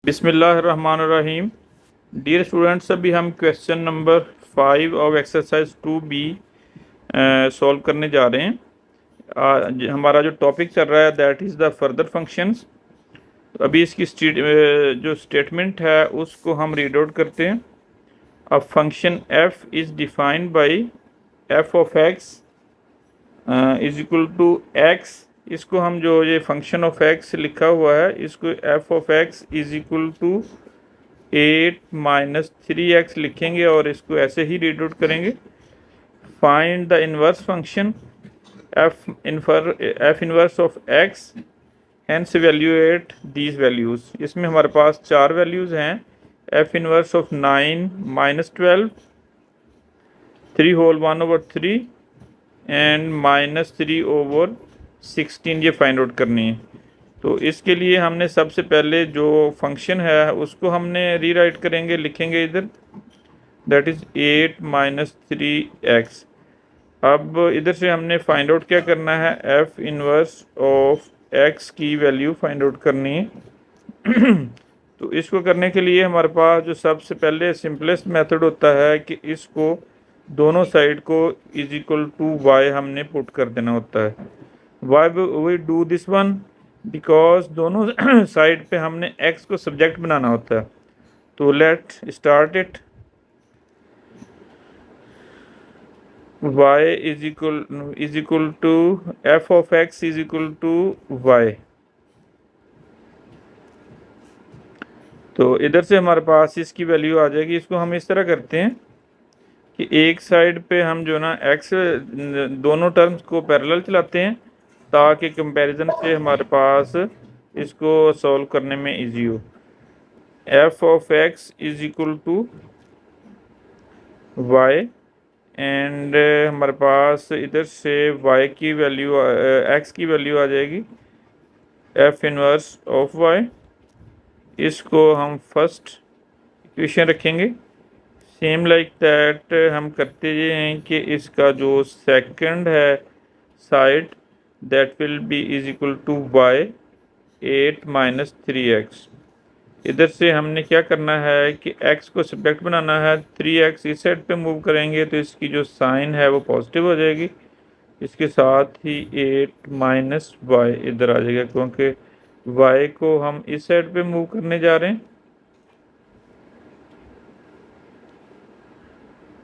बिस्मिल्लाहिर्रहमानिर्रहीम। Dear students, अभी हम question number 5 of exercise 2B solve करने जा रहे हैं। हमारा जो टॉपिक चल रहा है that is the further functions. तो अभी इसकी जो स्टेटमेंट है उसको हम रीड आउट करते हैं। अब function f is defined by f of x is equal to x। इसको हम जो ये फंक्शन ऑफ x लिखा हुआ है इसको f of x is equal to 8 - 3x लिखेंगे और इसको ऐसे ही रीड आउट करेंगे। Find the inverse function f inverse of x, hence evaluate these values. इसमें हमारे पास 4 वैल्यूज़ हैं। f inverse of 9 - 12, 3 whole 1/3 and -3/16 ये फाइंड आउट करनी है। तो इसके लिए हमने सबसे पहले जो फंक्शन है उसको हमने रीराइट करेंगे, लिखेंगे इधर दैट इज़ 8 - 3x। अब इधर से हमने फाइंड आउट क्या करना है, f इनवर्स ऑफ x की वैल्यू फाइंड आउट करनी है। तो इसको करने के लिए हमारे पास जो सबसे पहले सिंपलेस्ट मेथड होता है कि इसको दोनों साइड को इज इक्वल टू y हमने पुट कर देना होता है। Why we do this one, because दोनों साइड पे हमने x को सब्जेक्ट बनाना होता है। तो let start it. y is equal to f of x is equal to y। तो इधर से हमारे पास इसकी वैल्यू आ जाएगी। इसको हम इस तरह करते हैं कि एक साइड पे हम जो ना x दोनों टर्म्स को पैरेलल चलाते हैं ताकि कंपैरिजन से हमारे पास इसको सॉल्व करने में इजी हो। f of x is equal to y and हमारे पास इधर से y की वैल्यू x की वैल्यू आ जाएगी f इनवर्स ऑफ y। इसको हम फर्स्ट इक्वेशन रखेंगे। सेम लाइक दैट हम करते ये हैं कि इसका जो सेकंड है side that will be is equal to y 8 - 3x। इधर से हमने क्या करना है कि x को सब्जेक्ट बनाना है। 3x इस साइड पे मूव करेंगे तो इसकी जो साइन है वो पॉजिटिव हो जाएगी। इसके साथ ही 8 - y इधर आ जाएगा क्योंकि y को हम इस साइड पे मूव करने जा रहे हैं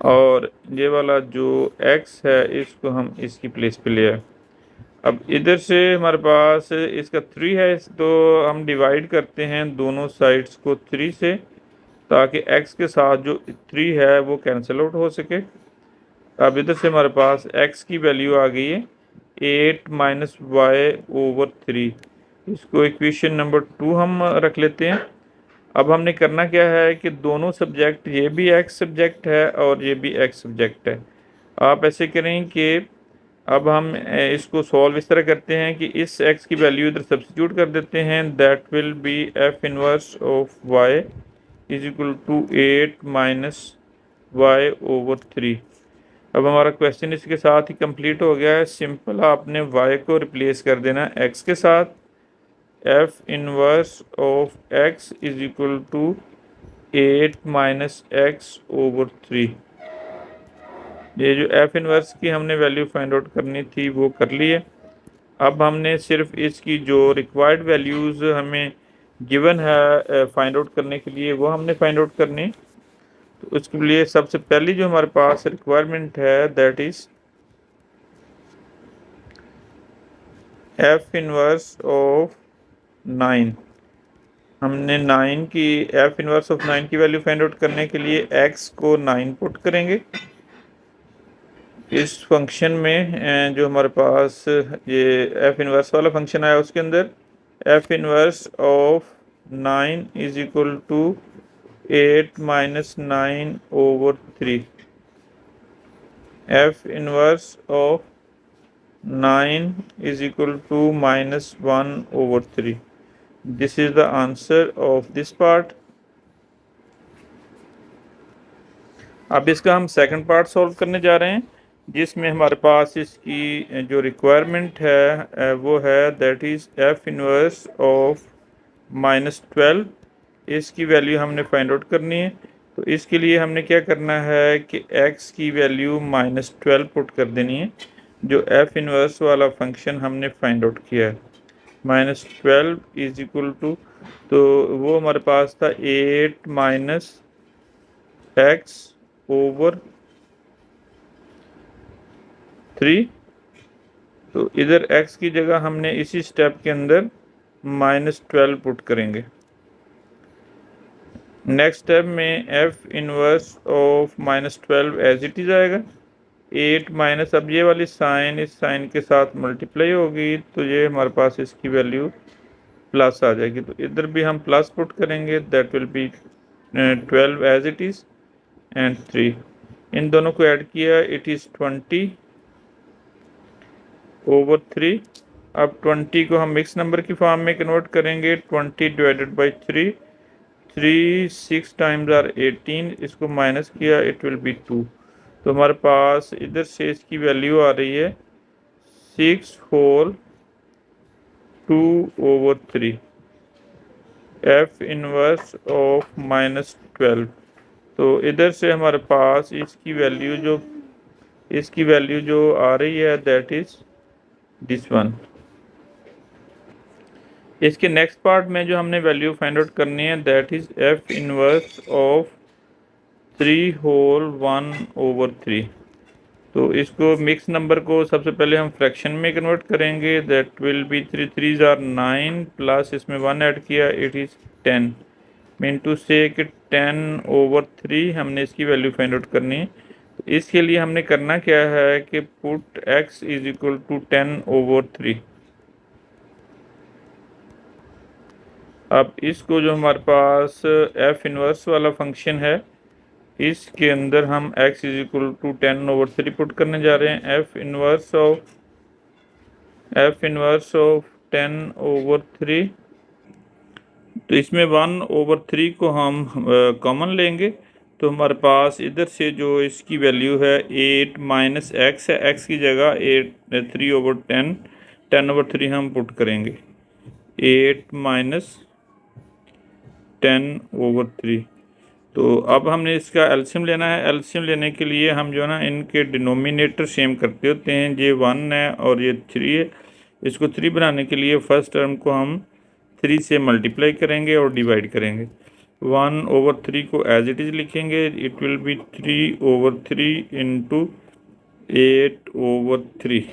और ये वाला जो x है इसको हम इसकी प्लेस पे ले आए। अब इधर से हमारे पास इसका 3 है तो हम डिवाइड करते हैं दोनों साइड्स को 3 से ताकि x के साथ जो 3 है वो कैंसिल आउट हो सके। अब इधर से हमारे पास x की वैल्यू आ गई है 8 - y/3। इसको इक्वेशन नंबर 2 हम रख लेते हैं। अब हमने करना क्या है कि दोनों सब्जेक्ट, ये भी x सब्जेक्ट है और ये भी x सब्जेक्ट है। आप ऐसे करें कि अब हम इसको सॉल्व इस तरह करते हैं कि इस x की वैल्यू इधर सब्स्टिट्यूट कर देते हैं। That will be f inverse of y is equal to 8 - y/3। अब हमारा क्वेश्चन इसके साथ ही कंप्लीट हो गया है। सिंपल आपने y को रिप्लेस कर देना x के साथ। f inverse of x is equal to 8 - x/3। ये जो f इनवर्स की हमने वैल्यू फाइंड आउट करनी थी वो कर ली है। अब हमने सिर्फ इसकी जो रिक्वायर्ड वैल्यूज़ हमें गिवन है फाइंड आउट करने के लिए वो हमने फाइंड आउट करनी। तो उसके लिए सबसे पहली जो हमारे पास रिक्वायरमेंट है that is f inverse of 9। हमने 9 की f इनवर्स ऑफ 9 की वैल्यू फाइंड आउट करने के लिए x को 9 पुट करेंगे इस फंक्शन में। जो हमारे पास ये f इनवर्स वाला फंक्शन आया उसके अंदर f inverse of 9 is equal to 8 - 9/3। f inverse of 9 is equal to -1/3। This is the answer of this part. अब इसका हम सेकंड पार्ट सॉल्व करने जा रहे हैं जिसमें हमारे पास इसकी जो रिक्वायरमेंट है वो है that is f inverse of -12 इसकी वैल्यू हमने फाइंड आउट करनी है। तो इसके लिए हमने क्या करना है कि x की वैल्यू -12 पुट कर देनी है, जो f इनवर्स वाला फंक्शन हमने फाइंड आउट किया है। -12 इज इक्वल टू, तो वो हमारे पास था 8 माइनस x ओवर 3। तो इधर x की जगह हमने इसी स्टेप के अंदर -12 पुट करेंगे। नेक्स्ट स्टेप में f inverse of -12 as it is आएगा। 8 माइनस, अब ये वाली साइन इस साइन के साथ मल्टीप्लाई होगी, तो ये हमारे पास इसकी वैल्यू प्लस आ जाएगी। तो इधर भी हम प्लस पुट करेंगे, that will be 12 as it is and 3। इन दोनों को ऐड किया, इट इज़ 20 ओवर 3। अब 20 को हम मिक्स नंबर की फॉर्म में कन्वर्ट करेंगे, 20 डिवाइडेड बाई 3, 6 टाइम्स आर 18, इसको माइनस किया, इट विल बी 2। तो हमारे पास इधर से इसकी वैल्यू आ रही है 6 whole 2 over 3 f inverse of -12। तो इधर से हमारे पास इसकी वैल्यू जो आ रही है दैट इज दिस वन। इसके नेक्स्ट पार्ट में जो हमने वैल्यू फाइंड आउट करनी है that is f inverse of 3 whole 1 over 3। तो इसको मिक्स नंबर को सबसे पहले हम फ्रैक्शन में कन्वर्ट करेंगे, that will be 3 3 are 9 plus इसमें 1 ऐड किया, इट इज़ 10। मीन टू से कि 10 ओवर 3 हमने इसकी वैल्यू फाइंड आउट करनी है। तो इसके लिए हमने करना क्या है कि put x is equal to 10 over 3। अब इसको जो हमारे पास f इनवर्स वाला फंक्शन है, इसके अंदर हम x is equal to 10 over 3 put करने जा रहे हैं। f इनवर्स ऑफ 10 ओवर 3, तो इसमें 1 ओवर 3 को हम कॉमन लेंगे। तो हमारे पास इधर से जो इसकी वैल्यू है 8 माइनस एक्स है, x की जगह 3 ओवर 10 ओवर 3 हम पुट करेंगे, 8 माइनस 10 ओवर 3। तो अब हमने इसका एलसीएम लेना है। एलसीएम लेने के लिए हम जो है ना इनके डिनोमिनेटर सेम करते होते हैं, ये 1 है और ये 3 है। इसको 3 बनाने के लिए फर्स्ट टर्म को हम 3 से मल्टीप्लाई करेंगे और डिवाइड करेंगे। 1 ओवर 3 को एज इट इज़ लिखेंगे, it will be 3 over 3 into 8 over 3,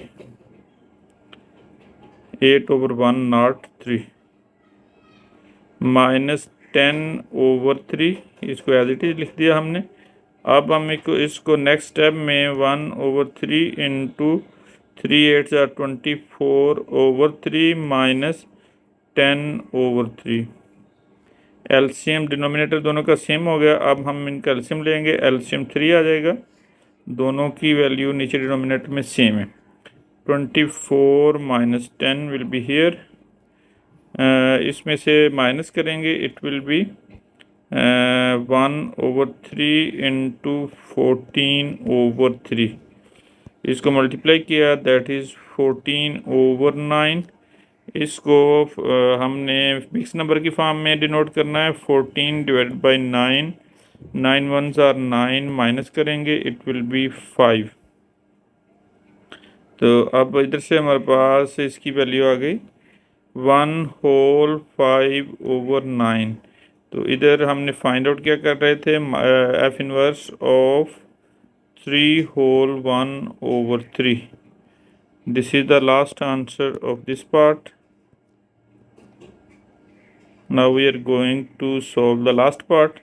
8 over 1 not 3 minus 10 over 3, इसको एज इट इज़ लिख दिया हमने। अब हम इसको नेक्स्ट स्टेप में 1 over 3 into 3 8 24 over 3 minus 10 over 3। LCM denominator दोनों का सेम हो गया। अब हम इनका एलसीएम लेंगे, एलसीएम 3 आ जाएगा। दोनों की वैल्यू नीचे डिनोमिनेटर में सेम है। 24 माइनस 10 विल बी हियर, इसमें से माइनस करेंगे, it will B 1 over 3 into 14 over 3। इसको मल्टीप्लाई किया, दैट इज़ 14 ओवर 9। इसको हमने मिक्स नंबर की फॉर्म में डिनोट करना है, 14 divided by 9, 9 1s are 9, minus करेंगे, इट विल बी 5। तो अब इधर से हमारे पास इसकी वैल्यू आ गई 1 होल 5 ओवर 9। तो इधर हमने फाइंड आउट क्या कर रहे थे, f inverse of 3 whole 1 over 3। This is the last answer of this part. Now we are going to solve the last part.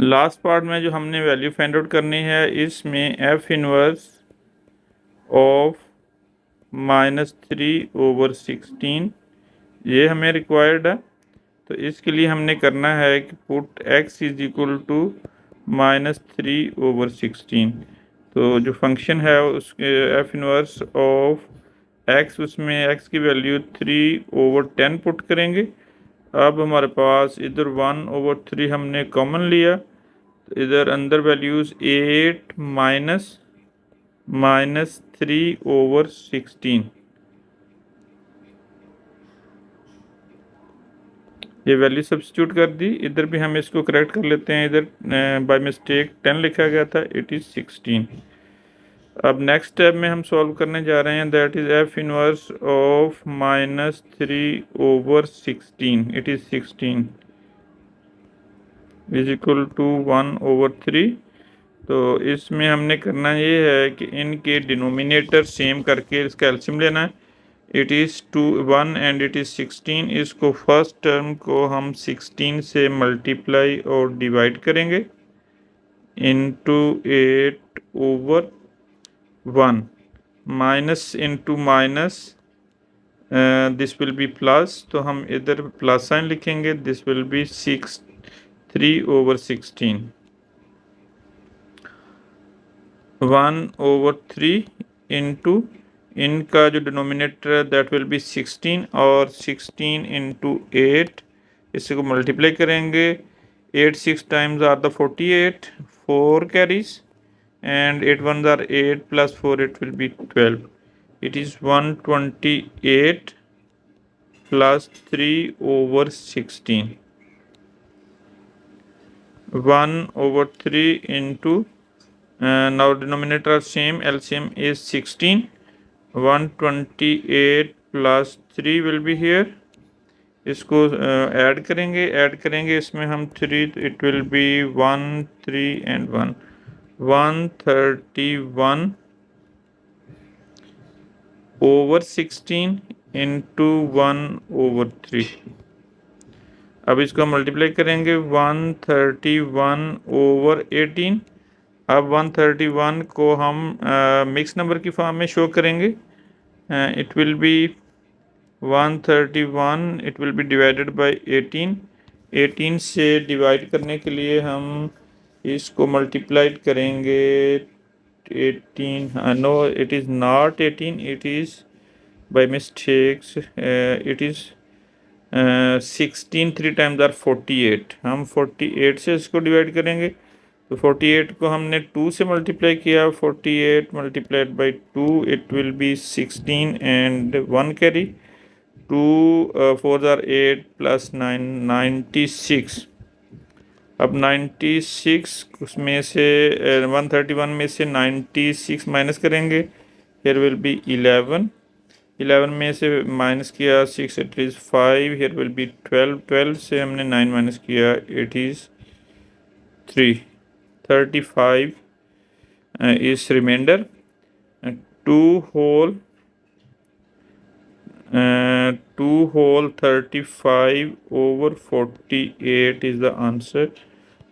Last part में जो हमने वैल्यू फाइंड आउट करनी है, इसमें एफ इनवर्स ऑफ -3 ओवर 16 ये हमें required है। तो इसके लिए हमने करना है कि put x is equal to -3 over 16। तो जो फंक्शन है उसके एफ इनवर्स ऑफ x, उसमें x की वैल्यू 3 ओवर 10 पुट करेंगे। अब हमारे पास इधर 1 ओवर 3 हमने कॉमन लिया, तो इधर अंदर वैल्यूज़ 8 माइनस 3 ओवर 16। ये वैल्यू सब्स्टिट्यूट कर दी, इधर भी हम इसको करेक्ट कर लेते हैं। इधर बाय मिस्टेक 10 लिखा गया था, इट इज़ 16। अब नेक्स्ट स्टेप में हम सॉल्व करने जा रहे हैं, that is f inverse of -3/16, it is 16 is equal to 1/3। तो इसमें हमने करना ये है कि इनके डिनोमिनेटर सेम करके इसका एलसीएम लेना है। It is 1 and it is 16। इसको फर्स्ट टर्म को हम 16 से मल्टीप्लाई और डिवाइड करेंगे into 8/1। Minus into minus, this will be plus, तो हम इधर प्लस साइन लिखेंगे, दिस विल बी 3/16। 1/3 इंटू इनका जो डिनोमिनेटर है दैट विल बी 16, और 16 इंटू 8, इसी को मल्टीप्लाई करेंगे। 8 6 times are the 48, 4 carries, and 8 ones are 8 plus 4, it will be 12. It is 128 plus 3/16. 1/3 into, now denominator are same, LCM is 16. 128 plus 3 will be here. इसको add करेंगे इसमें हम 3, it will B 1 3 and 1, 131/16 into 1/3। अब इसको multiply करेंगे 131/18। अब 131 को हम मिक्स नंबर की फॉर्म में शो करेंगे। It will B 131, it will B divided by 18। 18 से डिवाइड करने के लिए हम इसको मल्टीप्लाइड करेंगे 18, no, it is not 18, it is by mistakes, it is 16, 3 times are 48। हम 48 से इसको डिवाइड करेंगे, तो 48 को हमने 2 से मल्टीप्लाई किया, 48 multiplied by 2, it will be 16 and 1 carry, 2 4 are 8 plus 9, 96। अब 96 उसमें से 131 में से 96 माइनस करेंगे, हेयर विल बी 11। 11 में से माइनस किया 6, it is 5, here will be 12। 12 से हमने 9 माइनस किया, it is 3। 35 is remainder. 2 whole 35/48 is the answer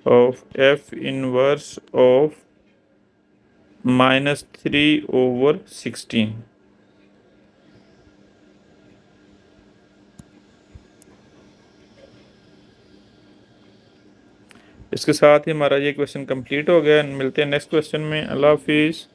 of F inverse of -3/16। इसके साथ ही हमारा ये क्वेश्चन कंप्लीट हो गया। मिलते हैं नेक्स्ट क्वेश्चन में। अल्लाह हाफिज़।